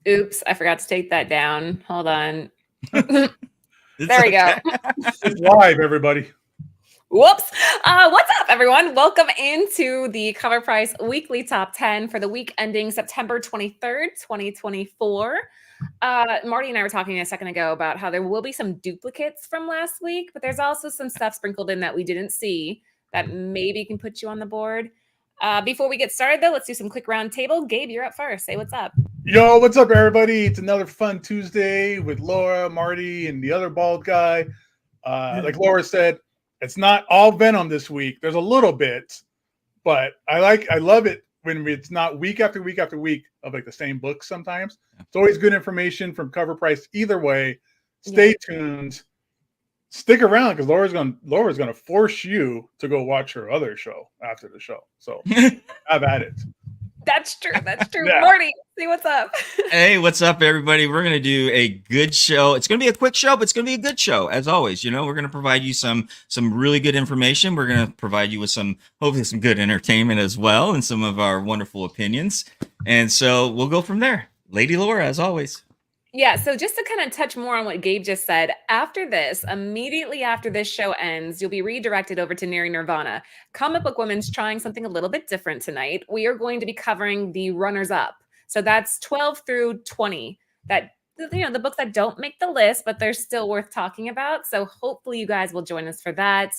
Oops, I forgot to take that down. Hold on. It's There we go. okay. It's live, everybody. Whoops. What's up, everyone? Welcome into the Cover Price Weekly Top 10 for the week ending September 23rd, 2024. Marty and I were talking a second ago about how there will be some duplicates from last week, but there's also some stuff sprinkled in that we didn't see that maybe can put you on the board. Before we get started, though, let's do some quick round table. Gabe, you're up first. Say what's up. Yo, what's up, everybody? It's another fun Tuesday with Laura, Marty, and the other bald guy. Like Laura said, it's not all Venom this week. There's a little bit, but I love it when it's not week after week after week of like the same book. Sometimes it's always good information from Cover Price. Either way, stay tuned, stick around because Laura's gonna force you to go watch her other show after the show. So have at it. That's true. That's true. Yeah. Marty, see what's up. Hey, what's up, everybody? We're going to do a good show. It's going to be a quick show, but it's going to be a good show, as always. You know, we're going to provide you some really good information. We're going to provide you with hopefully some good entertainment as well, and some of our wonderful opinions. And so we'll go from there. Lady Laura, as always. Yeah, so just to kind of touch more on what Gabe just said, after this, immediately after this show ends, you'll be redirected over to Nerdvana. Comic Book Women's trying something a little bit different tonight. We are going to be covering the runners-up. So that's 12 through 20. That, you know, the books that don't make the list, but they're still worth talking about. So hopefully you guys will join us for that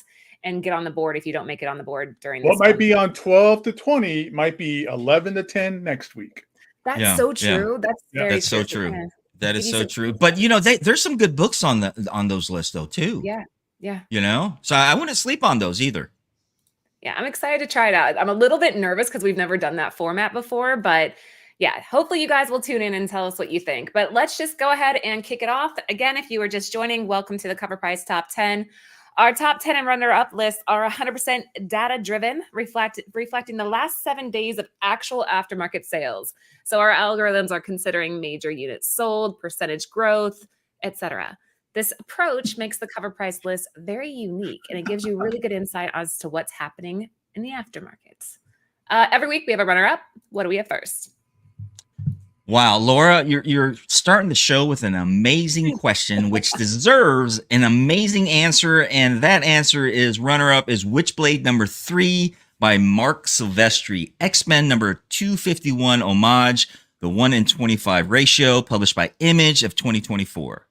and get on the board if you don't make it on the board during this. What might be on 12 to 20 might be 11 to 10 next week. That's so true. Yeah. That's so true. Yeah. That is so true. But you know, there's some good books on those lists though too. Yeah. You know, so I wouldn't sleep on those either. Yeah, I'm excited to try it out. I'm a little bit nervous because we've never done that format before, but yeah, hopefully you guys will tune in and tell us what you think. But let's just go ahead and kick it off. Again, if you were just joining, welcome to the Cover Price Top 10. Our top 10 and runner-up lists are 100% data-driven, reflecting the last 7 days of actual aftermarket sales. So our algorithms are considering major units sold, percentage growth, etc. This approach makes the Cover Price list very unique, and it gives you really good insight as to what's happening in the aftermarket. Every week we have a runner-up. What do we have first? Wow, Laura, you're starting the show with an amazing question, which deserves an amazing answer, and that answer is runner-up is Witchblade number 3 by Mark Silvestri, X-Men number 251 homage, the 1:25 ratio, published by Image of 2024.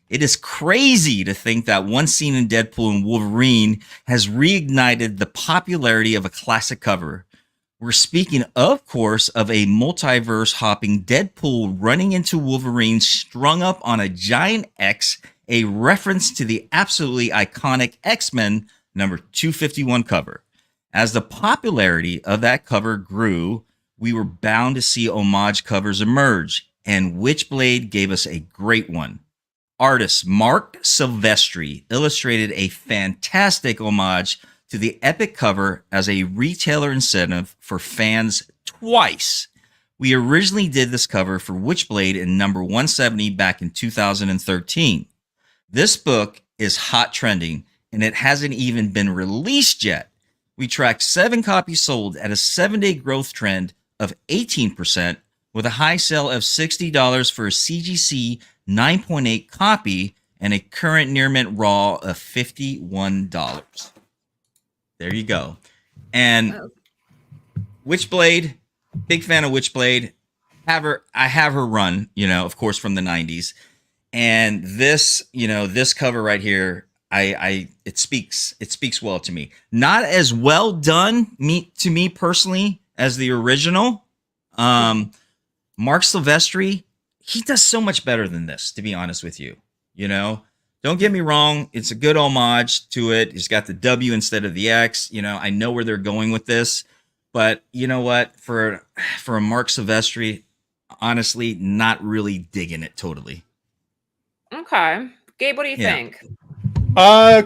It is crazy to think that one scene in Deadpool and Wolverine has reignited the popularity of a classic cover. We're speaking, of course, of a multiverse hopping Deadpool running into Wolverine strung up on a giant X, a reference to the absolutely iconic X-Men number 251 cover. As the popularity of that cover grew, we were bound to see homage covers emerge, and Witchblade gave us a great one. Artist Mark Silvestri illustrated a fantastic homage to the epic cover as a retailer incentive for fans twice. We originally did this cover for Witchblade in number 170 back in 2013. This book is hot trending, and it hasn't even been released yet. We tracked 7 copies sold at a 7-day growth trend of 18%, with a high sale of $60 for a CGC 9.8 copy and a current near mint raw of $51. There you go. And Witchblade, big fan of Witchblade. I have her run, you know, of course, from the 90s. And this, you know, this cover right here, it speaks well to me. Not as well done to me personally as the original. Mark Silvestri, he does so much better than this, to be honest with you. You know, don't get me wrong. It's a good homage to it. He's got the W instead of the X. You know, I know where they're going with this, but you know what? For a Mark Silvestri, honestly, not really digging it totally. Okay. Gabe, what do you think?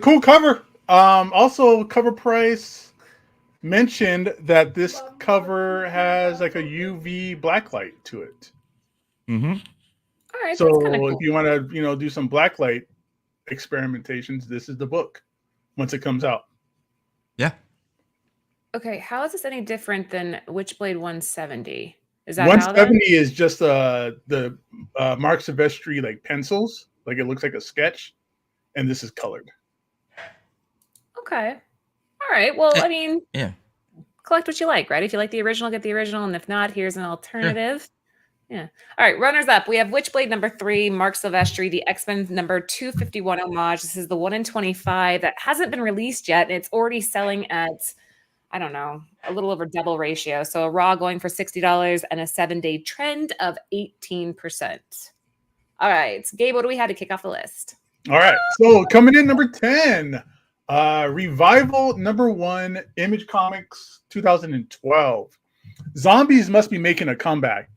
Cool cover. Also, Cover Price mentioned that this cover has like a UV blacklight to it. Mm-hmm. All right. So that's kinda cool. if you want to, you know, do some blacklight experimentations, this is the book once it comes out. Yeah. Okay, how is this any different than Witchblade 170? Is that how that? 170 is just the Mark Silvestri like pencils, like it looks like a sketch, and this is colored. Okay. All right. Well, I mean, Yeah. collect what you like, right? If you like the original, get the original, and if not, here's an alternative. Sure. Yeah. All right. Runners up. We have Witchblade number 3, Mark Silvestri, the X-Men number 251 homage. This is the 1 in 25 that hasn't been released yet. And it's already selling at, I don't know, a little over double ratio. So a raw going for $60 and a 7-day trend of 18%. All right. Gabe, what do we have to kick off the list? All right. So coming in number 10, Revival number 1, Image Comics 2012. Zombies must be making a comeback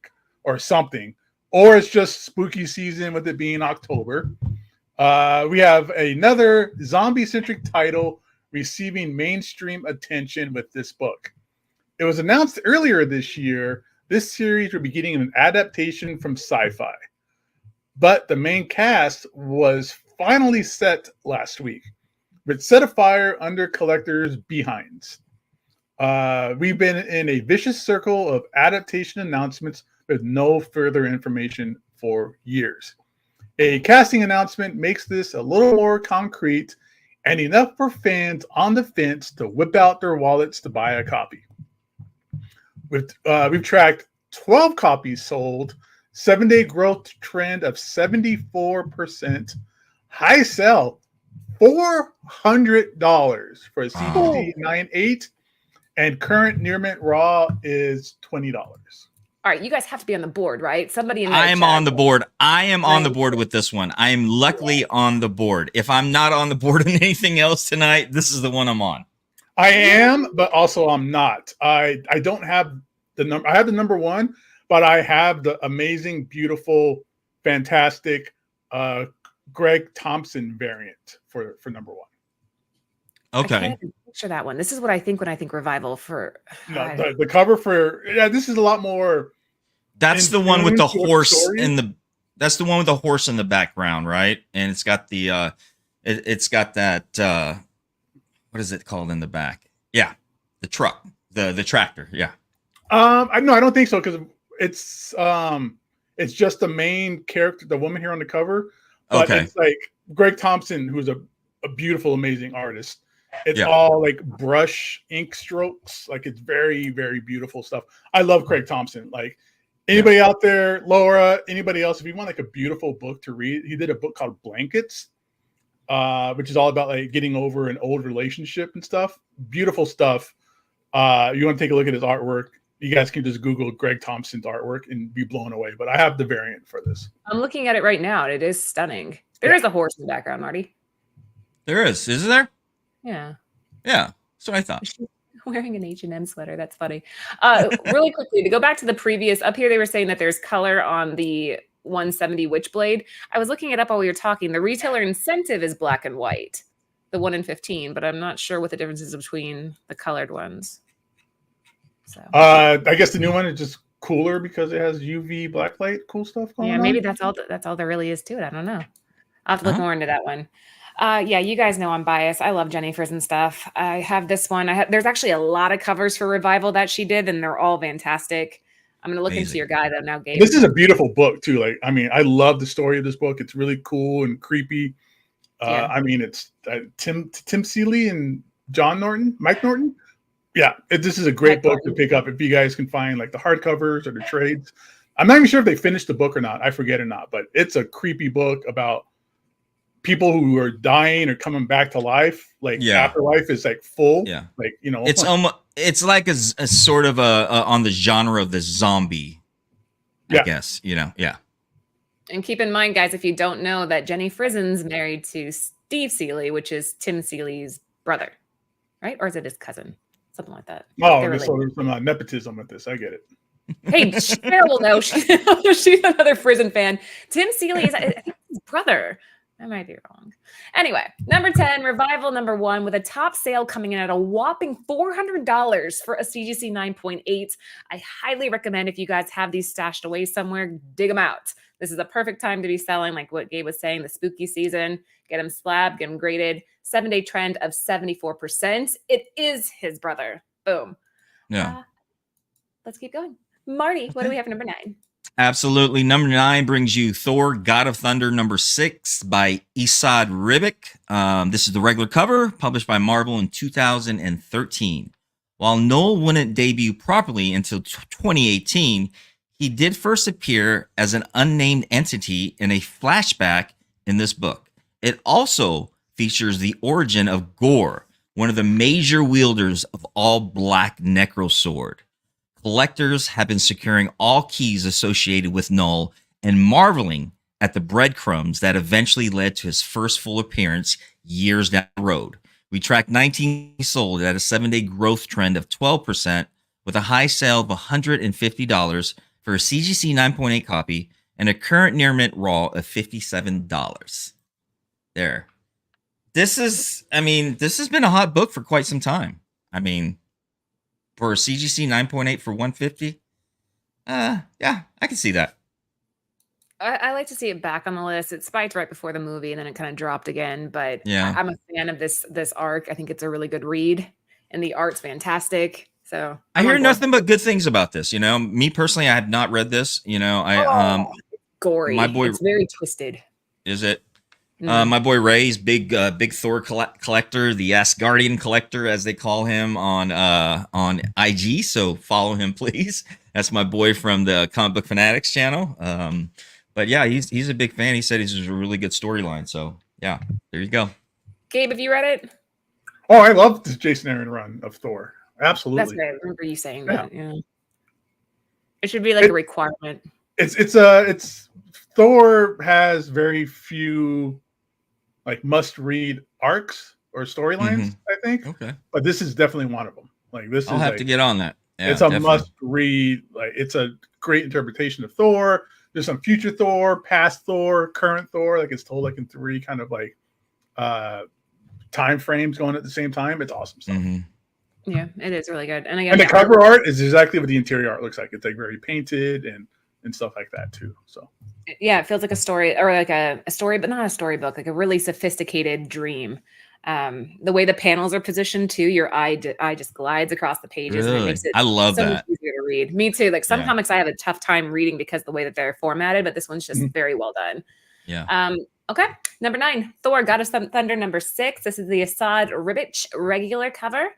or something, or it's just spooky season with it being October. We have another zombie-centric title receiving mainstream attention with this book. It was announced earlier this year this series would be getting an adaptation from sci-fi, but the main cast was finally set last week, but set afire under collectors' behinds. We've been in a vicious circle of adaptation announcements with no further information for years. A casting announcement makes this a little more concrete and enough for fans on the fence to whip out their wallets to buy a copy. We've tracked 12 copies sold, 7-day growth trend of 74%, high sell, $400 for a CGC 9.8, and current near mint raw is $20. All right, you guys have to be on the board, right? Somebody in I am on the board. I am on the board with this one. I am luckily on the board. If I'm not on the board on anything else tonight, this is the one I'm on. I am, but also I'm not. I don't have the number. I have the number 1, but I have the amazing, beautiful, fantastic Greg Thompson variant for number 1. Okay. I can't even picture that one. This is what I think when I think Revival for. No, the cover for this is a lot more. That's the one with the horse in the. That's the one with the horse in the background, right? And it's got the. It's got that. What is it called in the back? Yeah, the truck, the tractor. Yeah. I don't think so because it's just the main character, the woman here on the cover. But it's like Greg Thompson, who's a beautiful, amazing artist. It's all like brush ink strokes. Like it's very, very beautiful stuff. I love Craig Thompson. Like anybody out there, Laura, anybody else, if you want like a beautiful book to read, he did a book called Blankets, which is all about like getting over an old relationship and stuff. Beautiful stuff. You want to take a look at his artwork. You guys can just Google Greg Thompson's artwork and be blown away. But I have the variant for this. I'm looking at it right now. And it is stunning. There is a horse in the background, Marty. There is. Is there? Yeah. Yeah. So I thought. She's wearing an H&M sweater. That's funny. Really quickly, to go back to the previous, up here they were saying that there's color on the 170 Witchblade. I was looking it up while we were talking. The retailer incentive is black and white, the 1 in 15, but I'm not sure what the difference is between the colored ones. So I guess the new one is just cooler because it has UV blacklight, cool stuff going on. Yeah, maybe that's all there really is to it. I don't know. I'll have to look more into that one. Yeah, you guys know I'm biased. I love Jenny Frison stuff. I have this one. There's actually a lot of covers for Revival that she did, and they're all fantastic. I'm going to look into your guy, though, now, Gabe. This is a beautiful book, too. Like, I mean, I love the story of this book. It's really cool and creepy. I mean, it's Tim Seeley and Mike Norton. Yeah, this is a great book to pick up if you guys can find, like, the hardcovers or the trades. I'm not even sure if they finished the book or not. I forget or not. But it's a creepy book about people who are dying or coming back to life. Like afterlife is like full. Yeah. Like, you know, it's like a sort of on the genre of the zombie, I guess, you know. Yeah. And keep in mind, guys, if you don't know that Jenny Frison's married to Steve Seeley, which is Tim Seeley's brother, right? Or is it his cousin? Something like that. Oh, so there's some nepotism with this. I get it. Hey, Cheryl will know. She's another Frison fan. Tim Seeley is, I think, his brother. I might be wrong. Anyway, number 10, Revival number 1, with a top sale coming in at a whopping $400 for a CGC 9.8. I highly recommend, if you guys have these stashed away somewhere, dig them out. This is a perfect time to be selling, like what Gabe was saying, the spooky season. Get them slabbed, get them graded. 7-day trend of 74%. It is his brother. Boom. Yeah. Let's keep going. Marty, what do we have for number 9? Absolutely. Number 9 brings you Thor, God of Thunder, number 6 by Esad Ribic. This is the regular cover, published by Marvel in 2013. While Noel wouldn't debut properly until 2018, he did first appear as an unnamed entity in a flashback in this book. It also features the origin of Gore, one of the major wielders of all black Necro Sword. Collectors have been securing all keys associated with Null and marveling at the breadcrumbs that eventually led to his first full appearance years down the road. We tracked 19 sold at a 7-day growth trend of 12%, with a high sale of $150 for a CGC 9.8 copy and a current near mint raw of $57. There. This has been a hot book for quite some time. I mean, for a CGC 9.8 for $150, yeah, I can see that. I like to see it back on the list. It spiked right before the movie, and then it kind of dropped again. But Yeah. I'm a fan of this arc. I think it's a really good read, and the art's fantastic. So I hear nothing but good things about this. Me personally, I have not read this. Gory. My boy, it's very twisted. Is it? My boy Ray's big Thor collector, the Asgardian collector, as they call him on IG. So follow him, please. That's my boy from the Comic Book Fanatics channel. But yeah, he's a big fan. He said it's a really good storyline. So yeah, there you go. Gabe, have you read it? Oh, I love the Jason Aaron run of Thor. Absolutely. That's great. I remember you saying that. Yeah. It should be like a requirement. It's Thor has very few like must-read arcs or storylines, I think. Okay. But this is definitely one of them. Like this I'll have to get on that. Yeah, it's a must-read. Like it's a great interpretation of Thor. There's some future Thor, past Thor, current Thor. Like it's told like in 3 kind of like time frames going at the same time. It's awesome stuff. Yeah, it is really good. And again, the cover art is exactly what the interior art looks like. It's like very painted and stuff like that too. So yeah, it feels like a story, or like a story, but not a storybook, like a really sophisticated dream. The way the panels are positioned too, your eye just glides across the pages. Really? And it makes it I love so that. much easier to read. Me too. Like some comics I have a tough time reading because of the way that they're formatted, but this one's just very well done. Yeah. Okay. Number 9, Thor, God of Thunder, number 6. This is the Esad Ribic regular cover.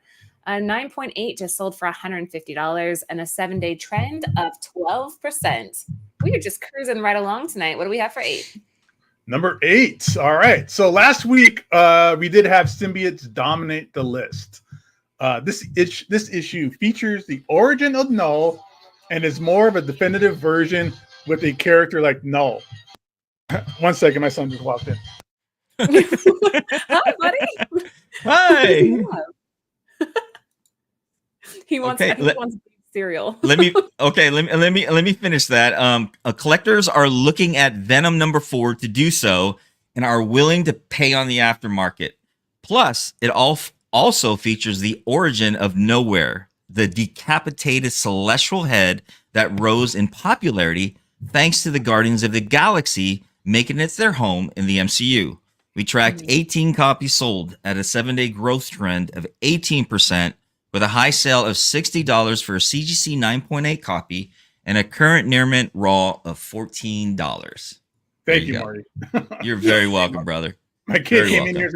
9.8 just sold for $150 and a 7-day trend of 12%. We are just cruising right along tonight. What do we have for 8? Number 8. All right. So last week we did have symbiotes dominate the list. This issue features the origin of Null and is more of a definitive version with a character like Null. One second, my son just walked in. Hi, buddy. Hi. He wants cereal. let me finish that. Collectors are looking at Venom number 4 to do so and are willing to pay on the aftermarket. Plus, it also features the origin of Nowhere, the decapitated celestial head that rose in popularity thanks to the Guardians of the Galaxy making it their home in the MCU. We tracked 18 copies sold at a 7-day growth trend of 18%, with a high sale of $60 for a CGC 9.8 copy and a current near mint raw of $14. Thank you, Marty. You're very welcome, brother. My kid came in here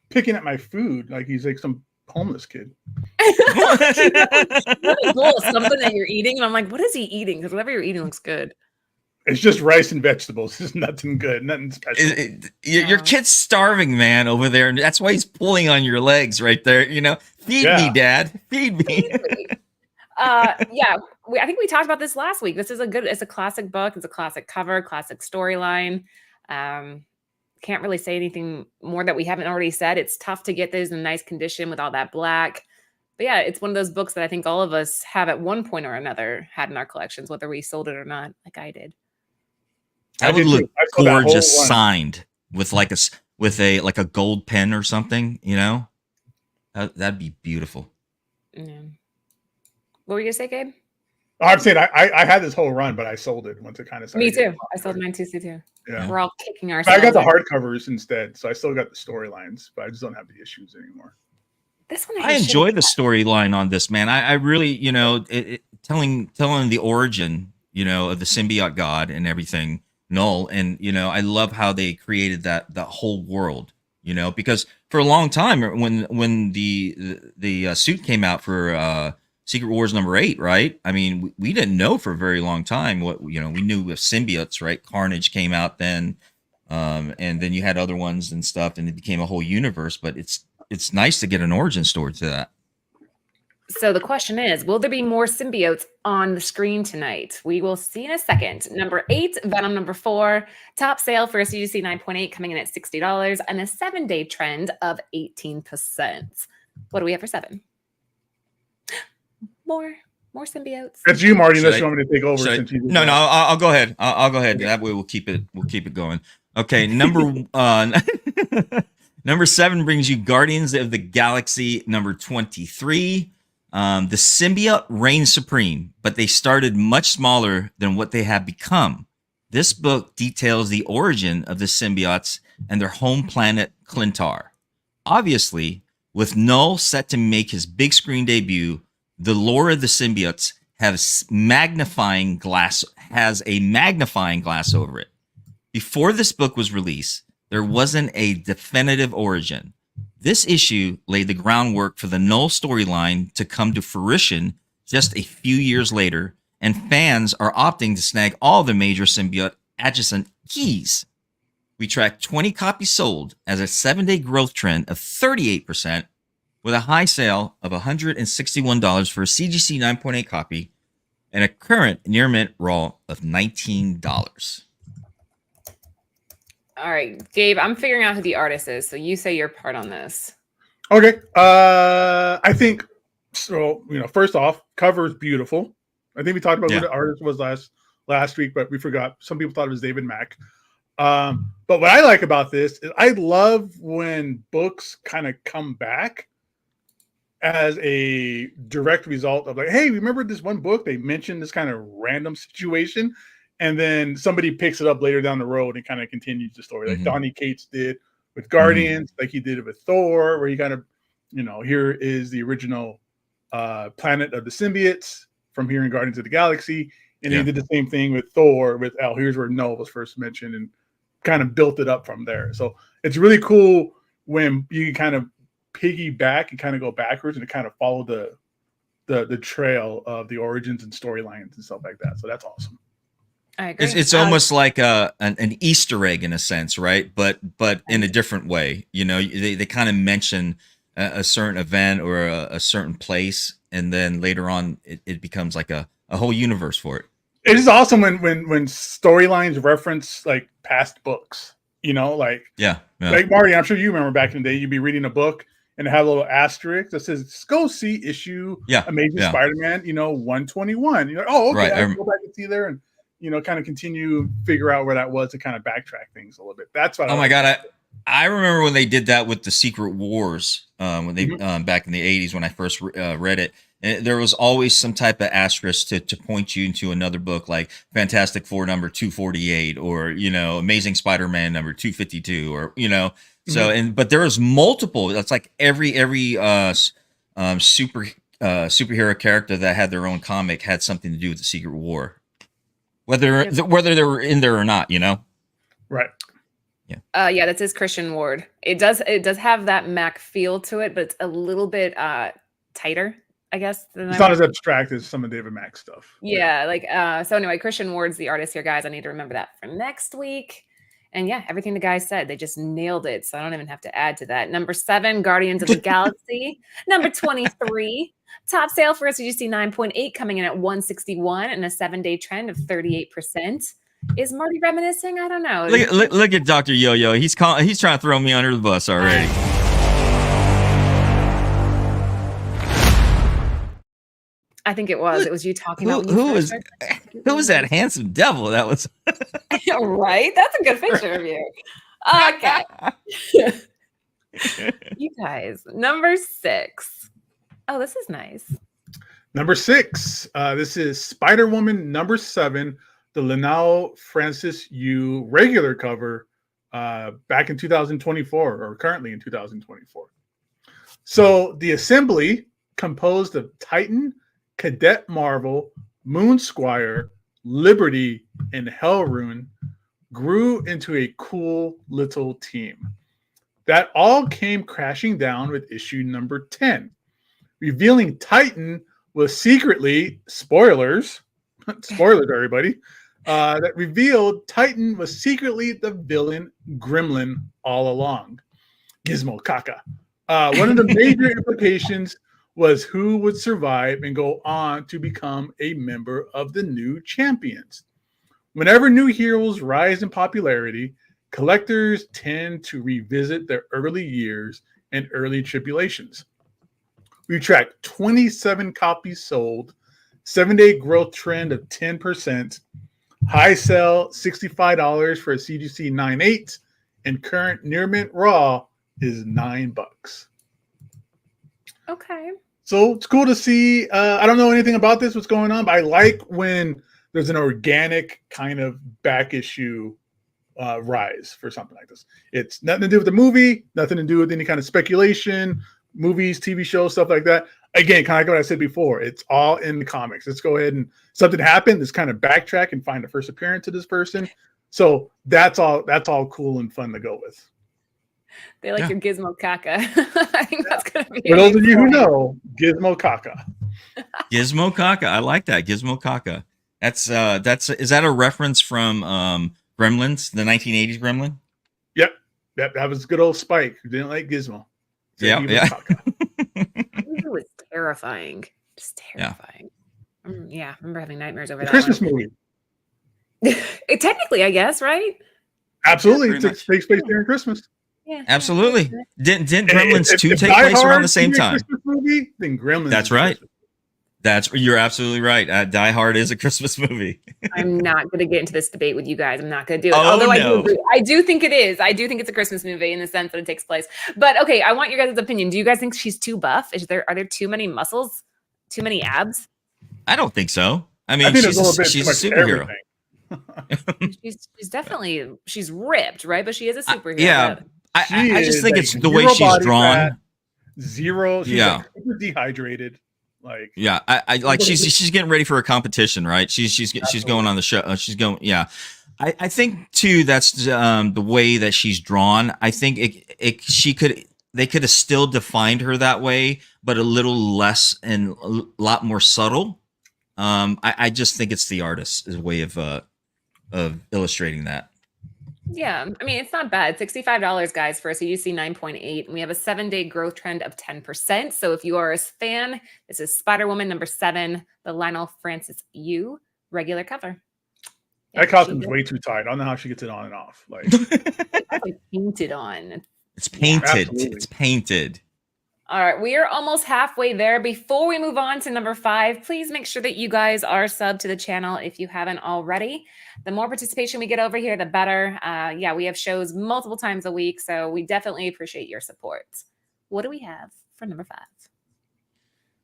picking at my food like he's like some homeless kid. Something that you're eating, and I'm like, what is he eating? Because whatever you're eating looks good. It's just rice and vegetables. It's nothing good, nothing special. Your kid's starving, man, over there, and that's why he's pulling on your legs right there. Feed me, Dad. Feed me. I think we talked about this last week. This is it's a classic book. It's a classic cover, classic storyline. Can't really say anything more that we haven't already said. It's tough to get those in nice condition with all that black. But yeah, it's one of those books that I think all of us have at one point or another had in our collections, whether we sold it or not, like I did. That would look gorgeous signed with a gold pen or something, that'd be beautiful. Yeah. What were you gonna say, Gabe? Oh, I'm saying I had this whole run, but I sold it once it kind of started. Me too. I sold mine too. Yeah. We're all kicking ourselves. I got the hardcovers instead, so I still got the storylines, but I just don't have the issues anymore. This one I should've enjoy the got. storyline on this, man. I really, telling the origin, of the symbiote god and everything, Null, and I love how they created that whole world, because for a long time when the suit came out for Secret Wars #8, right? I mean, we didn't know for a very long time what we knew with symbiotes, right? Carnage came out then, and then you had other ones and stuff, and it became a whole universe. But it's nice to get an origin story to that. So the question is, will there be more symbiotes on the screen tonight? We will see in a second. Number 8, Venom #4, top sale for a CGC 9.8 coming in at $60 and a 7-day trend of 18%. What do we have for 7? More symbiotes. That's you, Marty. Should Unless I- you want me to take over. Should I- Since you did no, that. no, I'll go ahead. I'll go ahead. That way we'll keep it going. Okay, number number 7 brings you Guardians of the Galaxy #23. The symbiote reigns supreme, but they started much smaller than what they have become. This book details the origin of the symbiotes and their home planet, Clintar. Obviously, with Null set to make his big screen debut, the lore of the symbiotes has a magnifying glass over it. Before this book was released, there wasn't a definitive origin. This issue laid the groundwork for the Null storyline to come to fruition just a few years later, and fans are opting to snag all the major symbiote adjacent keys. We tracked 20 copies sold as a 7-day growth trend of 38%, with a high sale of $161 for a CGC 9.8 copy and a current near mint raw of $19. All right, Gabe, I'm figuring out who the artist is, so you say your part on this. Okay. I think so. First off, cover is beautiful. I think we talked about who the artist was last week, but we forgot. Some people thought it was David Mack. But what I like about this is I love when books kind of come back as a direct result of like, hey, remember this one book? They mentioned this kind of random situation, and then somebody picks it up later down the road and kind of continues the story, like Donny Cates did with Guardians, like he did it with Thor, where he kind of, here is the original planet of the symbiotes from here in Guardians of the Galaxy, and he did the same thing with Thor with here's where Null was first mentioned, and kind of built it up from there. So it's really cool when you kind of piggyback and kind of go backwards and kind of follow the trail of the origins and storylines and stuff like that. So that's awesome. I agree. It's almost like an Easter egg in a sense, right? But in a different way. They kind of mention a certain event or a certain place, and then later on it becomes like a whole universe for it. It is awesome when storylines reference like past books. Like Marty, I'm sure you remember back in the day, you'd be reading a book and have a little asterisk that says, go see issue Amazing Spider-Man, 121. You're like, oh, okay, I can go back and see there and, kind of continue, figure out where that was to kind of backtrack things a little bit. That's what my God. I remember when they did that with the Secret Wars, when they back in the 80s when I first read it. And there was always some type of asterisk to point you into another book, like Fantastic Four #248, or Amazing Spider-Man #252, or So but there was multiple. That's like every superhero character that had their own comic had something to do with the Secret War, whether they were in there or not. Right. Yeah, that's his Christian Ward. It does have that Mac feel to it, but it's a little bit tighter, I guess. It's not as abstract as some of David Mack's stuff. Yeah, so anyway, Christian Ward's the artist here, guys. I need to remember that for next week. And yeah, everything the guys said, they just nailed it. So I don't even have to add to that. Number 7, Guardians of the Galaxy. Number 23, top sale for CGC 9.8 coming in at $161 and a 7-day trend of 38%. Is Marty reminiscing? I don't know. Look at Dr. Yo-Yo. He's trying to throw me under the bus already. I think it was. It was you talking about who was that handsome devil? That was right. That's a good picture of you. Okay. You guys, number 6. Oh, this is nice. Number 6. This is Spider-Woman number 7, the Leinil Francis Yu regular cover, back in 2024, or currently in 2024. So the assembly, composed of Titan, Cadet Marvel, Moon Squire, Liberty, and Hellrune, grew into a cool little team. That all came crashing down with issue number 10, revealing Titan was secretly, spoilers, spoilers everybody, that revealed Titan was secretly the villain Gremlin all along. Gizmo Kaka. One of the major implications was who would survive and go on to become a member of the new champions. Whenever new heroes rise in popularity, collectors tend to revisit their early years and early tribulations. We tracked 27 copies sold, 7-day growth trend of 10%, high sell $65 for a CGC 9.8, and current near mint raw is $9. Okay. So it's cool to see. I don't know anything about this, what's going on, but I like when there's an organic kind of back issue rise for something like this. It's nothing to do with the movie, nothing to do with any kind of speculation, movies, TV shows, stuff like that. Again, kind of like what I said before, it's all in the comics. Let's go ahead and something happened. Let's kind of backtrack and find the first appearance of this person. So that's all cool and fun to go with. They like your Gizmo Kaka. I think that's going to be. For those of you who know, Gizmo Kaka. Gizmo Kaka. I like that. Gizmo Kaka. Is that a reference from Gremlins, the 1980s Gremlin? Yep. That was good old Spike who didn't like Gizmo. Yeah. It was terrifying. Just terrifying. Yeah. I remember having nightmares over that. Christmas movie. Technically, I guess, right? Absolutely. It takes place during Christmas. Yeah. Absolutely. Didn't Gremlins 2 take place around the same time? Christmas movie, then Gremlins. That's right. You're absolutely right. Die Hard is a Christmas movie. I'm not going to get into this debate with you guys. I'm not going to do it. Oh, Although no. I do think it is. I do think it's a Christmas movie in the sense that it takes place. But okay, I want your guys' opinion. Do you guys think she's too buff? Are there too many muscles? Too many abs? I don't think so. I mean, she's a superhero. she's definitely ripped, right? But she is a superhero. Yeah. I just think it's the way she's drawn. Zero. She's super dehydrated. Like I like she's getting ready for a competition, right? She's going on the show. She's going. Yeah. I think too. That's the way that she's drawn. I think they could have still defined her that way, but a little less and a lot more subtle. I just think it's the artist's way of illustrating that. Yeah, I mean, it's not bad. $65, guys, for a CGC 9.8. And we have a 7-day growth trend of 10%. So if you are a fan, this is Spider-Woman number 7, the Lionel Francis Yu regular cover. That costume's way too tight. I don't know how she gets it on and off. Like it's painted on. It's painted. Yeah, it's painted. All right, we are almost halfway there. Before we move on to number 5, please make sure that you guys are subbed to the channel if you haven't already. The more participation we get over here, the better. We have shows multiple times a week, so we definitely appreciate your support. What do we have for number 5?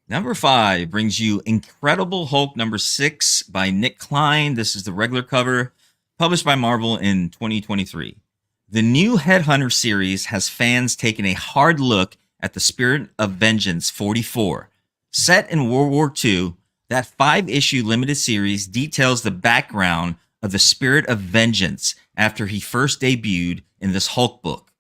Number 5 brings you Incredible Hulk number 6 by Nick Klein. This is the regular cover, published by Marvel in 2023. The new Headhunter series has fans taking a hard look at the Spirit of Vengeance 44. Set in World War II, that 5-issue limited series details the background of the Spirit of Vengeance after he first debuted in this Hulk book.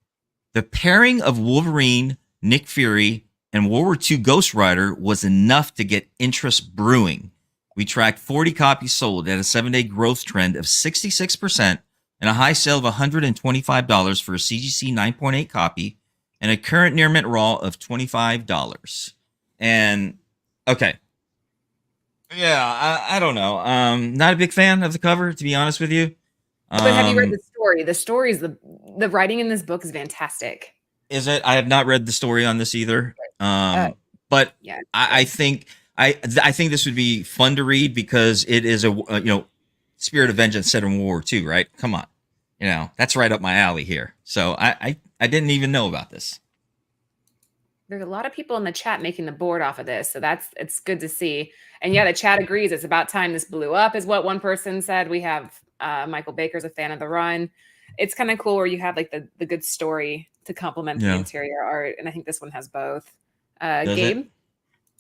The pairing of Wolverine, Nick Fury, and World War II Ghost Rider was enough to get interest brewing. We tracked 40 copies sold at a 7-day growth trend of 66% and a high sale of $125 for a CGC 9.8 copy, and a current near mint raw of $25. And okay. Yeah, I don't know. Not a big fan of the cover, to be honest with you. But have you read the story? The story is the writing in this book is fantastic. Is it? I have not read the story on this either. But yeah, I think this would be fun to read because it is a Spirit of Vengeance set in World War II, right? Come on. That's right up my alley here. So I didn't even know about this. There's a lot of people in the chat making the board off of this, so it's good to see. And yeah, the chat agrees. It's about time this blew up, is what one person said. We have Michael Baker's a fan of the run. It's kind of cool where you have like the good story to complement the interior art, and I think this one has both. Does Gabe? it?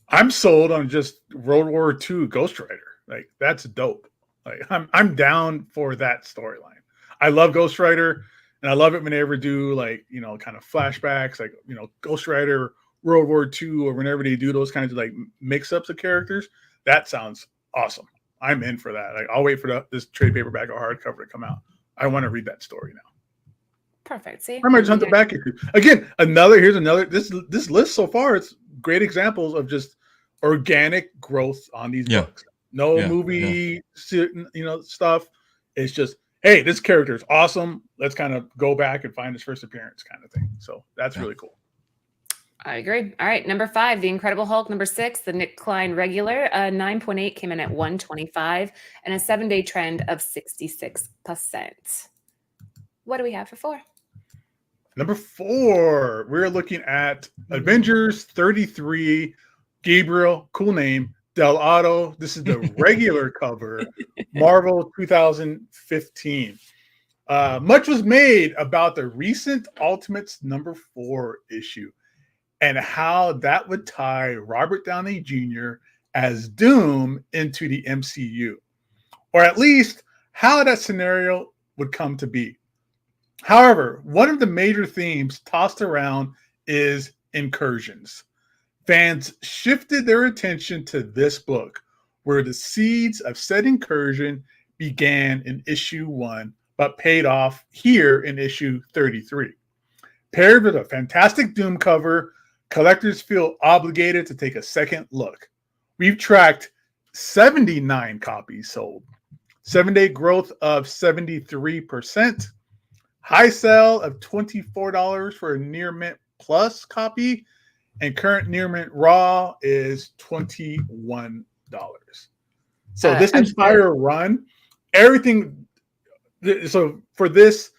I'm sold on just World War II Ghost Rider. Like that's dope. Like I'm down for that storyline. I love Ghost Rider, and I love it when they ever do like kind of flashbacks, like Ghost Rider, World War II, or whenever they do those kinds of like mix-ups of characters. That sounds awesome. I'm in for that. Like I'll wait for this trade paperback or hardcover to come out. I want to read that story now. Perfect. See, I might just hunt it back issue. Again, here's another this list so far, it's great examples of just organic growth on these books. No movie stuff. It's just, hey, this character is awesome. Let's kind of go back and find his first appearance kind of thing. So that's really cool. I agree. All right, number 5, The Incredible Hulk. Number 6, the Nick Klein regular. 9.8 came in at 125, and a 7-day trend of 66%. What do we have for 4? Number 4, we're looking at Avengers 33. Gabriel, cool name. Del Auto. This is the regular cover. Marvel 2015. Much was made about the recent Ultimates number 4 issue and how that would tie Robert Downey Jr. as Doom into the MCU, or at least how that scenario would come to be. However, one of the major themes tossed around is incursions. Fans shifted their attention to this book, where the seeds of said incursion began in issue 1, but paid off here in issue 33. Paired with a fantastic Doom cover, collectors feel obligated to take a second look. We've tracked 79 copies sold, 7-day growth of 73%, high sale of $24 for a near mint plus copy, and current near mint raw is $21. So this entire run, everything. So for this,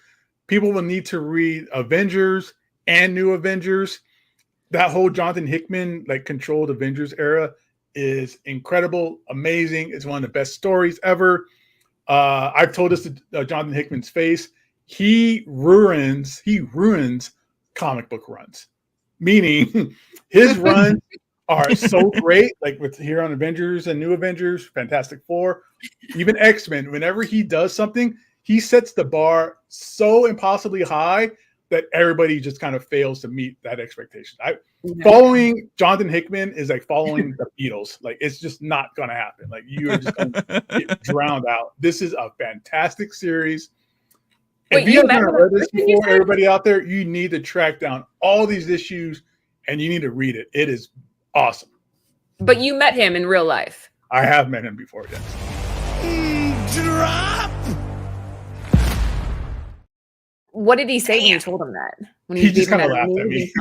people will need to read Avengers and New Avengers. That whole Jonathan Hickman controlled Avengers era is incredible, amazing. It's one of the best stories ever. I've told this to Jonathan Hickman's face. He ruins comic book runs, meaning his runs are so great. Like with here on Avengers and New Avengers, Fantastic Four, even X-Men. Whenever he does something, he sets the bar so impossibly high that everybody just kind of fails to meet that expectation. Following Jonathan Hickman is like following the Beatles. Like it's just not going to happen. Like you are just going to get drowned out. This is a fantastic series. If you haven't read this before, everybody out there, you need to track down all these issues and you need to read it. It is awesome. But you met him in real life. I have met him before, yes. Drop! What did he say when you told him that? When he just kind of laughed at me.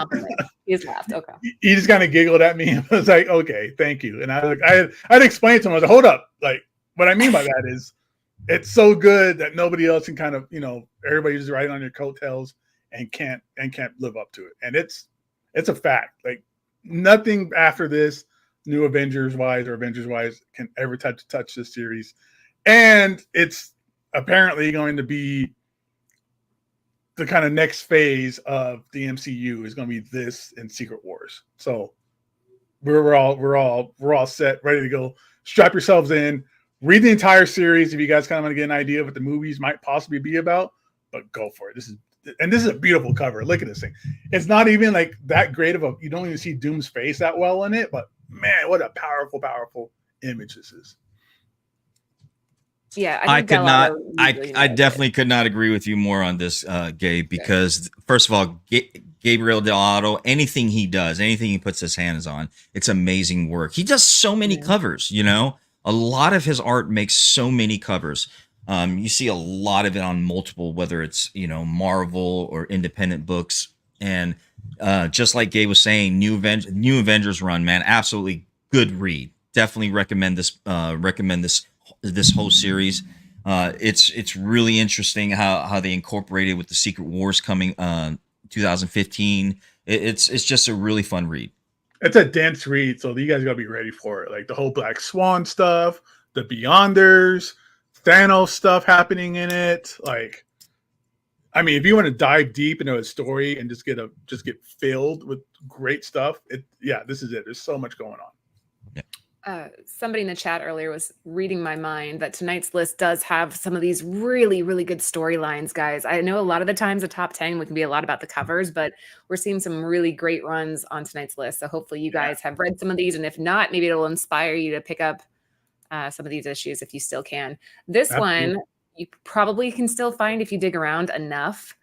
He just laughed. Okay. He just kind of giggled at me and was like, "Okay, thank you." And I had explained to him. I was like, "Hold up! Like, what I mean by that is, it's so good that nobody else can kind of, everybody's just riding on your coattails and can't live up to it. And it's a fact. Like nothing after this, New Avengers wise or Avengers wise, can ever touch this series. And it's apparently going to be the kind of next phase of the MCU is going to be this and Secret Wars. So we're all set, ready to go. Strap yourselves in, read the entire series if you guys kind of want to get an idea of what the movies might possibly be about. But go for it. This is a beautiful cover. Look at this thing. It's not even like that great of a. You don't even see Doom's face that well in it, but man, what a powerful image this is. Yeah, I could not. I definitely could not agree with you more on this, Gabe. Because first of all, Gabriel Del Auto, anything he does, anything he puts his hands on, it's amazing work. He does so many covers. A lot of his art makes so many covers. You see a lot of it on multiple, whether it's Marvel or independent books, and just like Gabe was saying, New Avengers run, man, absolutely good read. Definitely recommend this. This whole series. It's really interesting how they incorporated with the Secret Wars coming 2015. It's just a really fun read. It's a dense read, so you guys gotta be ready for it. Like the whole Black Swan stuff, the Beyonders, Thanos stuff happening in it. Like I mean, if you want to dive deep into a story and just get filled with great stuff, this is it. There's so much going on. Somebody in the chat earlier was reading my mind that tonight's list does have some of these really, really good storylines, guys. I know a lot of the times the top 10 can be a lot about the covers, but we're seeing some really great runs on tonight's list. So hopefully you guys have read some of these. And if not, maybe it'll inspire you to pick up some of these issues if you still can. This one, you probably can still find if you dig around enough.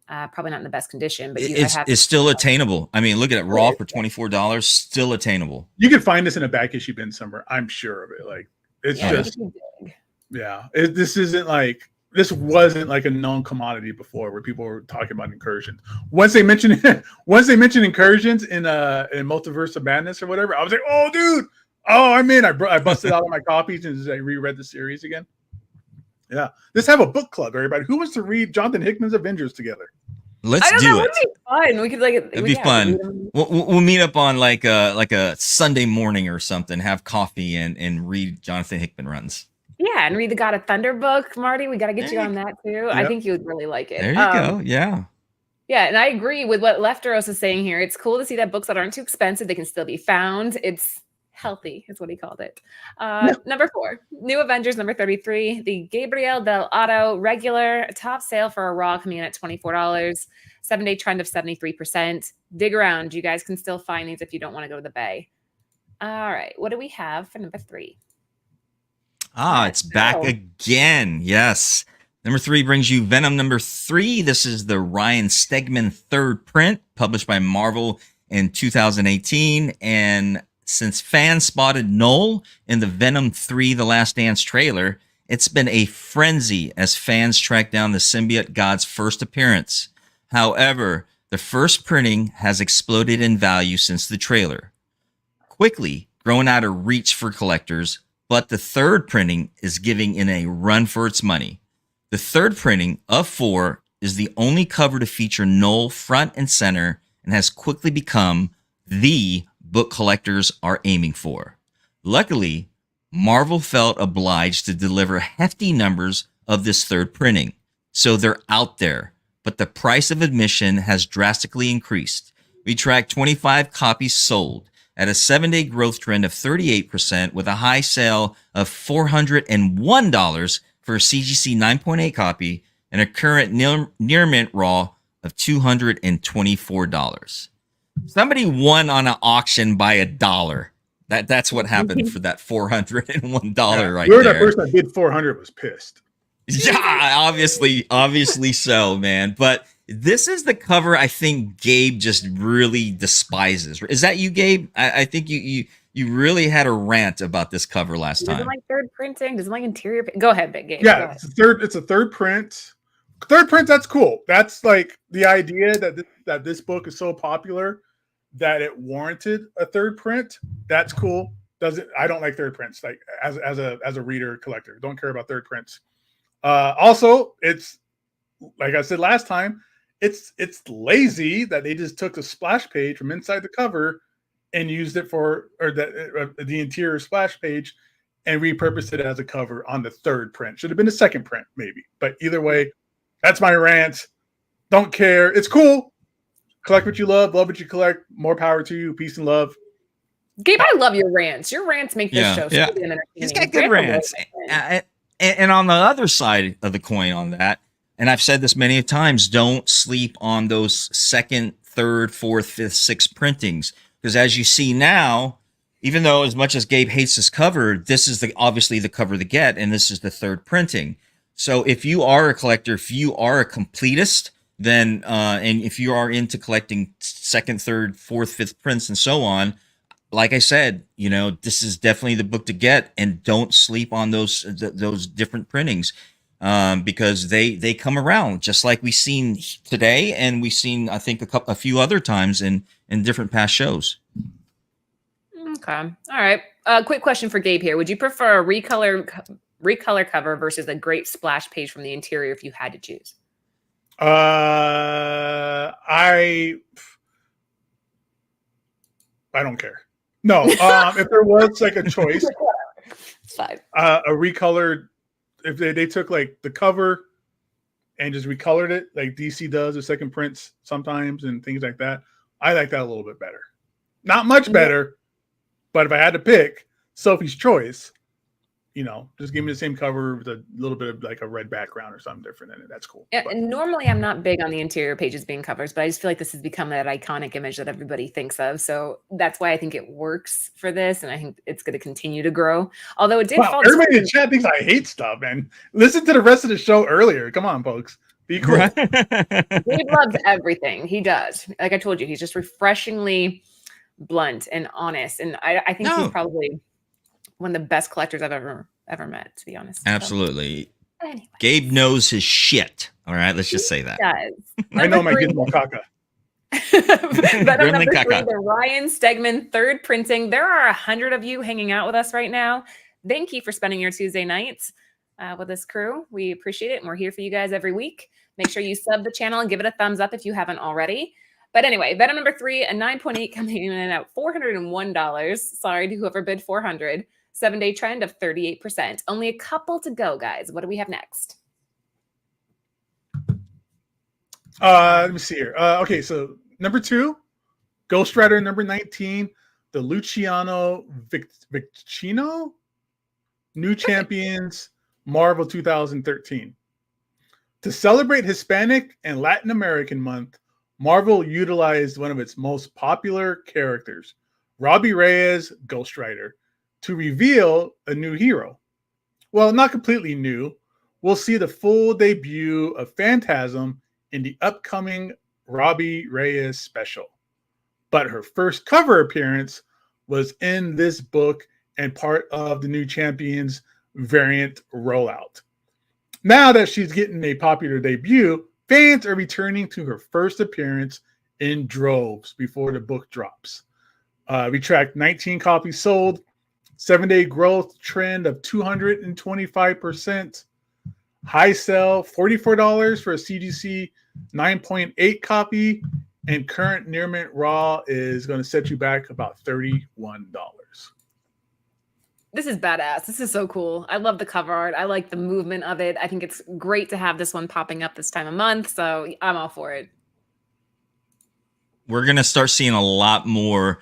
Probably not in the best condition, but it's still attainable. I mean, look at it, raw for $24, still attainable. You can find this in a back issue bin somewhere. I'm sure of it. Like it's this wasn't like a known commodity before, where people were talking about incursions. Once they mentioned incursions in Multiverse of Madness or whatever, I was like, oh, dude, I'm in. I busted out all my copies and I reread the series again. Yeah, let's have a book club, everybody. Who wants to read Jonathan Hickman's Avengers together? Let's do it. It'd be fun. We could it'd be fun. We'll meet up on like a Sunday morning or something. Have coffee and read Jonathan Hickman runs. Yeah, and read the God of Thunder book, Marty. We got to get you on that too. Yep. I think you would really like it. There you go. Yeah. Yeah, and I agree with what Lefteros is saying here. It's cool to see that books that aren't too expensive, they can still be found. It's healthy is what he called it. Number 4, New Avengers number 33, the Gabriel Del Auto regular, top sale for a raw coming in at $24, 7-day trend of 73%. Dig around. You guys can still find these if you don't want to go to the Bay. All right, what do we have for number 3? It's back again. Yes. Number 3 brings you Venom number 3. This is the Ryan Stegman third print, published by Marvel in 2018. And since fans spotted Noel in the Venom 3 The Last Dance trailer, it's been a frenzy as fans track down the symbiote god's first appearance. However, the first printing has exploded in value since the trailer, quickly growing out of reach for collectors, but the third printing is giving it a run for its money. The third printing of 4 is the only cover to feature Noel front and center and has quickly become the book collectors are aiming for. Luckily, Marvel felt obliged to deliver hefty numbers of this third printing, so they're out there, but the price of admission has drastically increased. We tracked 25 copies sold at a 7-day growth trend of 38%, with a high sale of $401 for a CGC 9.8 copy and a current near mint raw of $224. Somebody won on an auction by $1. That's what happened for that $401 right there. That person that bid 400 was pissed. Yeah, obviously so, man. But this is the cover I think Gabe just really despises. Is that you, Gabe? I think you really had a rant about this cover last time. Doesn't like third printing. Doesn't like interior. Go ahead, Gabe. Yeah, it's a third print. Third print, that's cool. That's like the idea that this book is so popular that it warranted a third print. That's cool. I don't like third prints. Like as a reader collector, don't care about third prints. Also, it's like I said last time, it's lazy that they just took a splash page from inside the cover and used it the interior splash page and repurposed it as a cover on the third print. Should have been a second print maybe, but either way, that's my rant. Don't care. It's cool. Collect what you love what you collect. More power to you. Peace and love. Gabe, I love your rants. Your rants make this show so entertaining. He's got good rants. And on the other side of the coin on that, and I've said this many times, don't sleep on those second, third, fourth, fifth, sixth printings. Because as you see now, even though as much as Gabe hates this cover, this is obviously the cover to get, and this is the third printing. So if you are a collector, if you are a completist, then and if you are into collecting second, third, fourth, fifth prints and so on, like I said, this is definitely the book to get, and don't sleep on those different printings because they come around, just like we've seen today, and we've seen I think a few other times in different past shows. Okay, all right. Quick question for Gabe here: would you prefer a recolor cover versus a great splash page from the interior if you had to choose? I don't care. No, if there was like a choice, it's fine. A recolored, if they took like the cover and just recolored it like DC does with second prints sometimes and things like that, I like that a little bit better. Not much better, but if I had to pick Sophie's choice, just give me the same cover with a little bit of like a red background or something different in it. That's cool. Yeah, and normally I'm not big on the interior pages being covers, but I just feel like this has become that iconic image that everybody thinks of. So that's why I think it works for this, and I think it's going to continue to grow. Although it did fall. Everybody in the chat thinks I hate stuff, man. Listen to the rest of the show earlier. Come on, folks. Be cool. Dave loves everything. He does. Like I told you, he's just refreshingly blunt and honest. And I think he's probably one of the best collectors I've ever met, to be honest. Absolutely. So, anyway. Gabe knows his shit. All right, let's just say that. I know my Gizmo Kaka. Venom number 3, the Ryan Stegman third printing. There are 100 of you hanging out with us right now. Thank you for spending your Tuesday nights with this crew. We appreciate it, and we're here for you guys every week. Make sure you sub the channel and give it a thumbs up if you haven't already. But anyway, Venom number 3, a 9.8 coming in at $401. Sorry to whoever bid 400. 7-day trend of 38%. Only a couple to go, guys. What do we have next? Let me see here. Okay, so number 2, Ghost Rider number 19, the Luciano Vicchino New Champions Marvel 2013. To celebrate Hispanic and Latin American Month, Marvel utilized one of its most popular characters, Robbie Reyes, Ghost Rider, to reveal a new hero. Well, not completely new. We'll see the full debut of Phantasm in the upcoming Robbie Reyes special. But her first cover appearance was in this book and part of the New Champions variant rollout. Now that she's getting a popular debut, fans are returning to her first appearance in droves before the book drops. We tracked 19 copies sold, 7-day growth trend of 225%. High sell, $44 for a CGC 9.8 copy, and current near mint raw is going to set you back about $31. This is badass. This is so cool. I love the cover art. I like the movement of it. I think it's great to have this one popping up this time of month, so I'm all for it. We're going to start seeing a lot more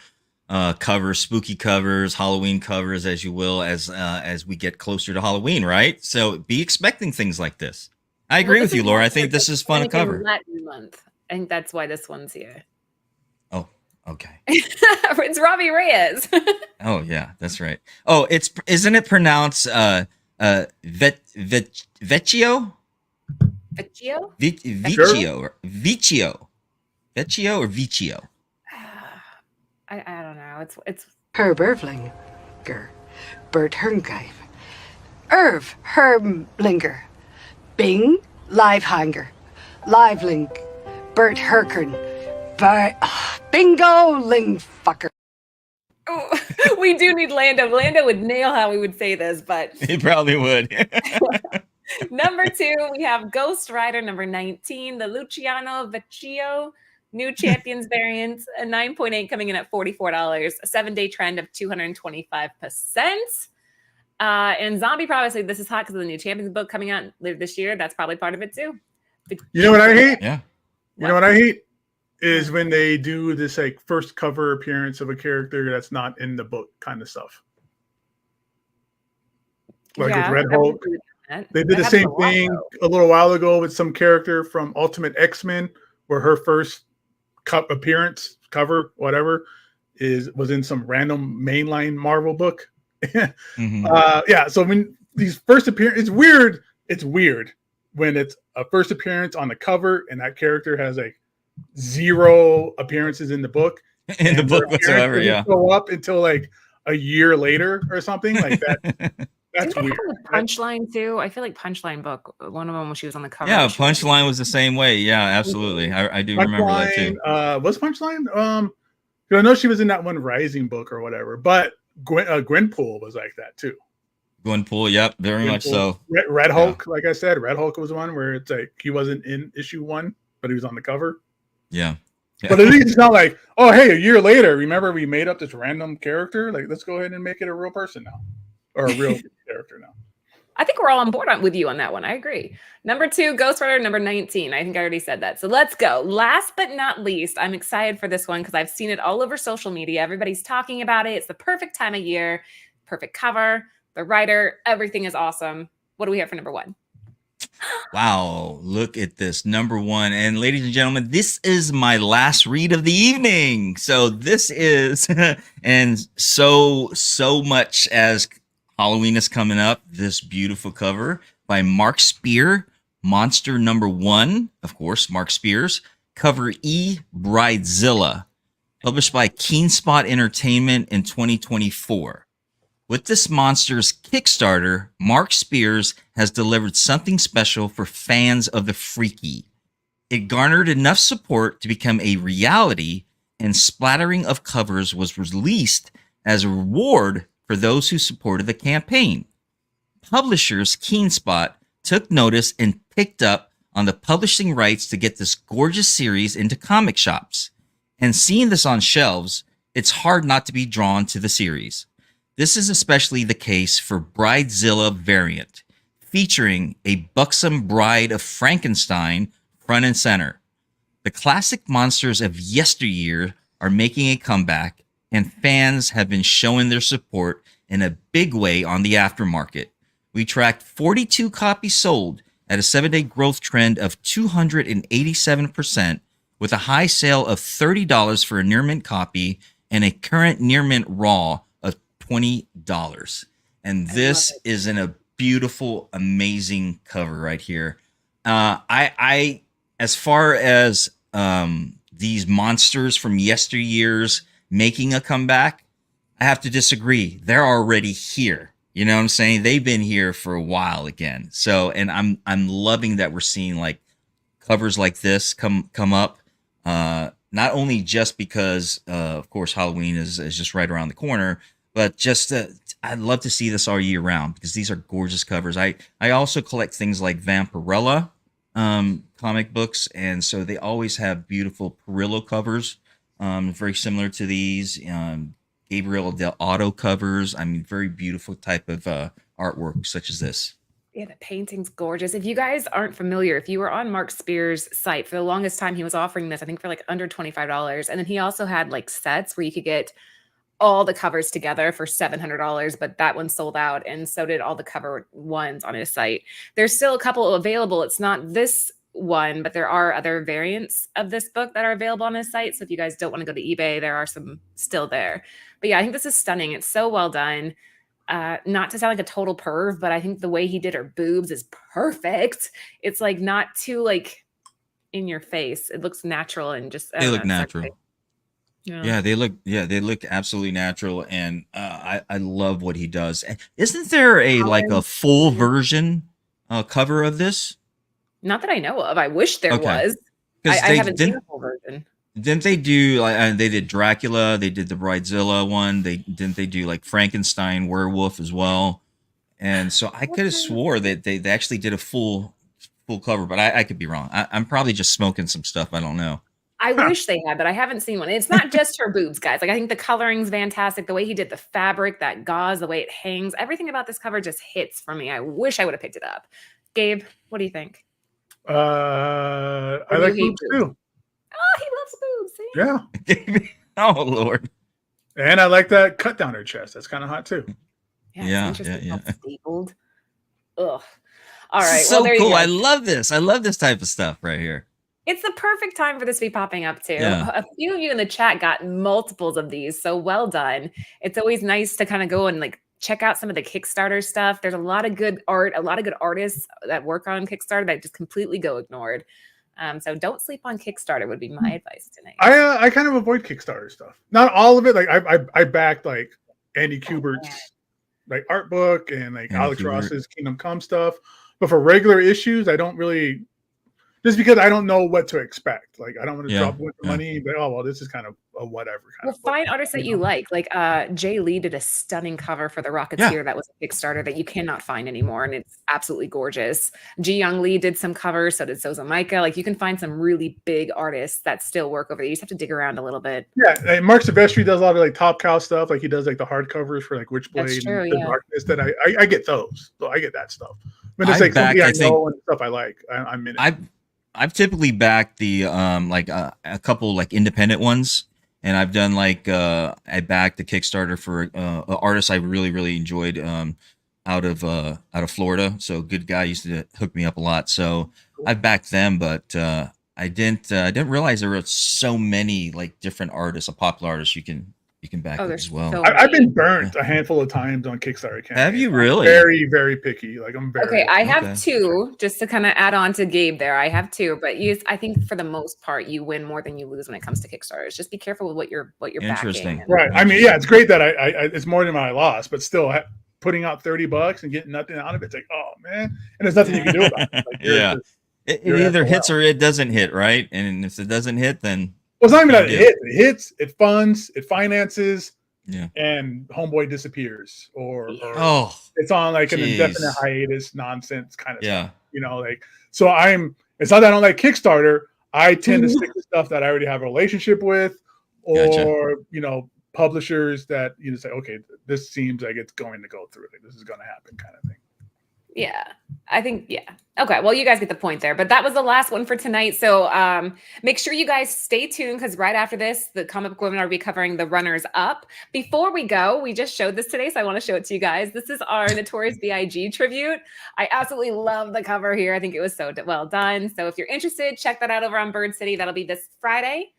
covers, spooky covers, Halloween covers, as you will, as we get closer to Halloween, right? So be expecting things like this. I agree with you, Laura. I think this is fun to cover. Latin month. I think that's why this one's here. Oh, okay. It's Robbie Reyes. Oh yeah, that's right. Oh, isn't it pronounced Vecchio? Vecchio? Vecchio or Vicchio? I don't know. It's Herb Ervlinger, Bert Hermgeif, Irv Hermlinger, Bing Livehanger, Livelink, Bert Herkern, Bingo Lingfucker. Oh, we do need Lando. Lando would nail how we would say this, but he probably would. Number 2, we have Ghost Rider number 19, the Luciano Vecchio New Champions variant, a 9.8 coming in at $44, a 7-day trend of 225%. And Zombie probably said this is hot because of the New Champions book coming out later this year. That's probably part of it too. You know what I hate? Yeah. You know what I hate? Is when they do this like first cover appearance of a character that's not in the book kind of stuff. Like with Red Hulk. They did the same thing a little while ago with some character from Ultimate X-Men where her first appearance, cover, whatever, was in some random mainline Marvel book. Yeah, so when these first appearances, it's weird when it's a first appearance on the cover and that character has like 0 appearances in the book. In the book whatsoever, yeah. Show up until like a year later or something like that. That's weird. Punchline too. I feel like Punchline book. One of them when she was on the cover. Yeah, Punchline was the same way. Yeah, absolutely. I do remember that too. Was Punchline? I know she was in that one Rising book or whatever. But Gwenpool was like that too. Gwenpool, yep, very much so. Red Hulk, like I said, Red Hulk was one where it's like he wasn't in issue 1, but he was on the cover. Yeah. But at least it's not like, oh, hey, a year later, remember we made up this random character? Like, let's go ahead and make it a real person now. Or a real character now. I think we're all on board with you on that one. I agree. Number 2, Ghost Rider, number 19. I think I already said that. So let's go. Last but not least, I'm excited for this one because I've seen it all over social media. Everybody's talking about it. It's the perfect time of year, perfect cover, the writer, everything is awesome. What do we have for number 1? Wow, look at this, number 1. And ladies and gentlemen, this is my last read of the evening. So this is, and so much as Halloween is coming up, this beautiful cover by Mark Spear, Monster number 1, of course, Mark Spears, cover E, Bridezilla, published by Keenspot Entertainment in 2024. With this monster's Kickstarter, Mark Spears has delivered something special for fans of the freaky. It garnered enough support to become a reality, and splattering of covers was released as a reward for those who supported the campaign. Publishers Keenspot took notice and picked up on the publishing rights to get this gorgeous series into comic shops. And seeing this on shelves, it's hard not to be drawn to the series. This is especially the case for Bridezilla variant, featuring a buxom bride of Frankenstein front and center. The classic monsters of yesteryear are making a comeback, and fans have been showing their support in a big way on the aftermarket. We tracked 42 copies sold at a 7-day growth trend of 287%, with a high sale of $30 for a near mint copy and a current near mint raw of $20. And this is in a beautiful, amazing cover right here. I as far as these monsters from yesteryears making a comeback, I have to disagree. They're already here. You know what I'm saying? They've been here for a while again. So, and I'm loving that we're seeing like covers like this come up. Not only just because, of course, Halloween is just right around the corner, but just I'd love to see this all year round because these are gorgeous covers. I also collect things like Vampirella comic books, and so they always have beautiful Perillo covers, very similar to these. Gabriel Del Auto covers. I mean, very beautiful type of artwork such as this. Yeah, the painting's gorgeous. If you guys aren't familiar, if you were on Mark Spears' site, for the longest time, he was offering this, I think, for like under $25. And then he also had like sets where you could get all the covers together for $700, but that one sold out. And so did all the cover ones on his site. There's still a couple available. It's not this one, but there are other variants of this book that are available on his site. So if you guys don't want to go to eBay, there are some still there. But yeah, I think this is stunning. It's so well done. Not to sound like a total perv, but I think the way he did her boobs is perfect. It's like not too like in your face. It looks natural and just they look natural. Yeah, they look absolutely natural, and I love what he does. Isn't there a full version cover of this? Not that I know of. I wish there was. I haven't seen a full version. Didn't they do and they did Dracula, they did the Bridezilla one, they do like Frankenstein werewolf as well. And so I could have swore that they actually did a full cover, but I could be wrong. I'm probably just smoking some stuff. I don't know. I wish they had, but I haven't seen one. It's not just her boobs, guys. Like I think the coloring's fantastic. The way he did the fabric, that gauze, the way it hangs, everything about this cover just hits for me. I wish I would have picked it up. Gabe, what do you think? I like boobs too. Oh, he loves boobs. See? Yeah. Oh Lord. And I like that cut down her chest. That's kind of hot too. Yeah. Stapled. Ugh. All right. So cool. I love this. I love this type of stuff right here. It's the perfect time for this to be popping up too. Yeah. A few of you in the chat got multiples of these, so well done. It's always nice to kind of go and like check out some of the Kickstarter stuff. There's a lot of good art, a lot of good artists that work on Kickstarter that just completely go ignored. So don't sleep on Kickstarter would be my advice tonight. I kind of avoid Kickstarter stuff. Not all of it. Like I backed like Andy Kubert's like art book and like Alex Ross's Kingdom Come stuff. But for regular issues, I don't really just because I don't know what to expect. Like I don't want to Yeah, drop a bunch of yeah. money and be, oh well, this is kind of a whatever kind Well, of book. find artists that you like. Like Jay Lee did a stunning cover for The Rocketeer that was a Kickstarter that you cannot find anymore, and it's absolutely gorgeous. Ji Young Lee did some covers, so did Soza Micah. Like you can find some really big artists that still work over there. You just have to dig around a little bit. Yeah, and Mark Silvestri does a lot of like Top Cow stuff. Like he does like the hardcovers for like Witchblade true, and The yeah. Darkness. That I get those, so I get that stuff. But it's I like something back- I I know and stuff I like. I'm in it. I've typically backed the like a couple like independent ones, and I've done like I backed the Kickstarter for an artist I really enjoyed out of Florida. So good guy, used to hook me up a lot. So I've backed them, but I didn't realize there were so many like different artists, popular artists you can back with as well. I've been burnt a handful of times on Kickstarter campaigns. Have you really? Very picky. Like I'm very Okay, I have two, just to kind of add on to Gabe there. I have two, but I think for the most part, you win more than you lose when it comes to Kickstarters. Just be careful with what you're Interesting. backing. Right. I mean, yeah, it's great that I it's more than I lost, but still putting out $30 and getting nothing out of it, it's like, oh man, and there's nothing you can do about it. Like, Yeah. It either hits or it doesn't hit, right? And if it doesn't hit, then well, it's not even that it hits. It hits, it funds, it finances, yeah, and Homeboy disappears, or it's on like an indefinite hiatus nonsense kind of stuff. You know, like so it's not that I don't like Kickstarter. I tend to stick to stuff that I already have a relationship with, or you know, publishers that you know say, okay, this seems like it's going to go through. Like this is going to happen, kind of thing. Yeah, I think, yeah. Okay, well, you guys get the point there, but that was the last one for tonight. So make sure you guys stay tuned because right after this, the comic book webinar will be covering the runners up. Before we go, we just showed this today, so I want to show it to you guys. This is our Notorious B.I.G. tribute. I absolutely love the cover here. I think it was so well done. So if you're interested, check that out over on Bird City. That'll be this Friday.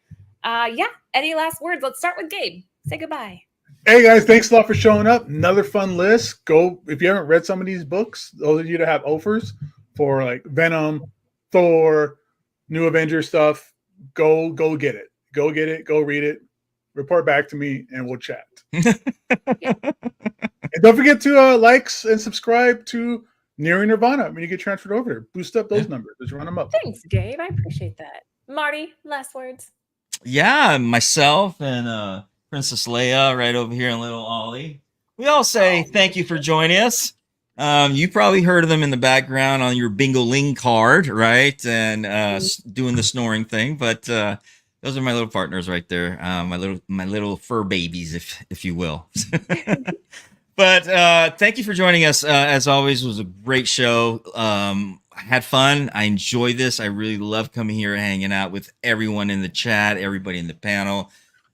Yeah, any last words? Let's start with Gabe. Say goodbye. Hey guys, thanks a lot for showing up. Another fun list. Go if you haven't read some of these books, those of you that have offers for like Venom, Thor, new Avengers stuff, go get it. Go get it, go read it, report back to me, and we'll chat. And don't forget to like and subscribe to Nearing Nirvana when you get transferred over there. Boost up those numbers. Just run them up. Thanks, Gabe. I appreciate that. Marty, last words. Yeah, myself and Princess Leia right over here and little Ollie. We all say thank you for joining us. You probably heard of them in the background on your Bingo-ling card, right? And doing the snoring thing. But those are my little partners right there. My little fur babies, if you will. But thank you for joining us. As always, it was a great show. I had fun. I enjoyed this. I really love coming here and hanging out with everyone in the chat, everybody in the panel.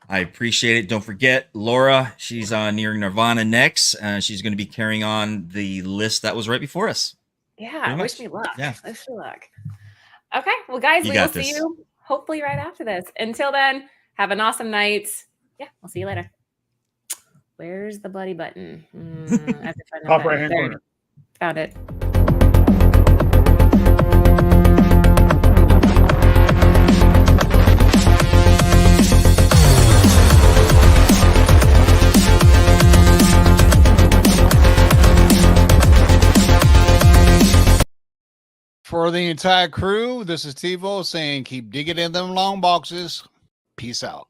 I appreciate it. Don't forget, Laura, she's on Nearing Nirvana next. She's going to be carrying on the list that was right before us. Yeah, wish me luck. Yeah. Wish me luck. Okay, well, guys, we will see you hopefully right after this. Until then, have an awesome night. Yeah, we'll see you later. Where's the bloody button? I have to find Top right hand corner. Found it. For the entire crew, this is TiVo saying keep digging in them long boxes. Peace out.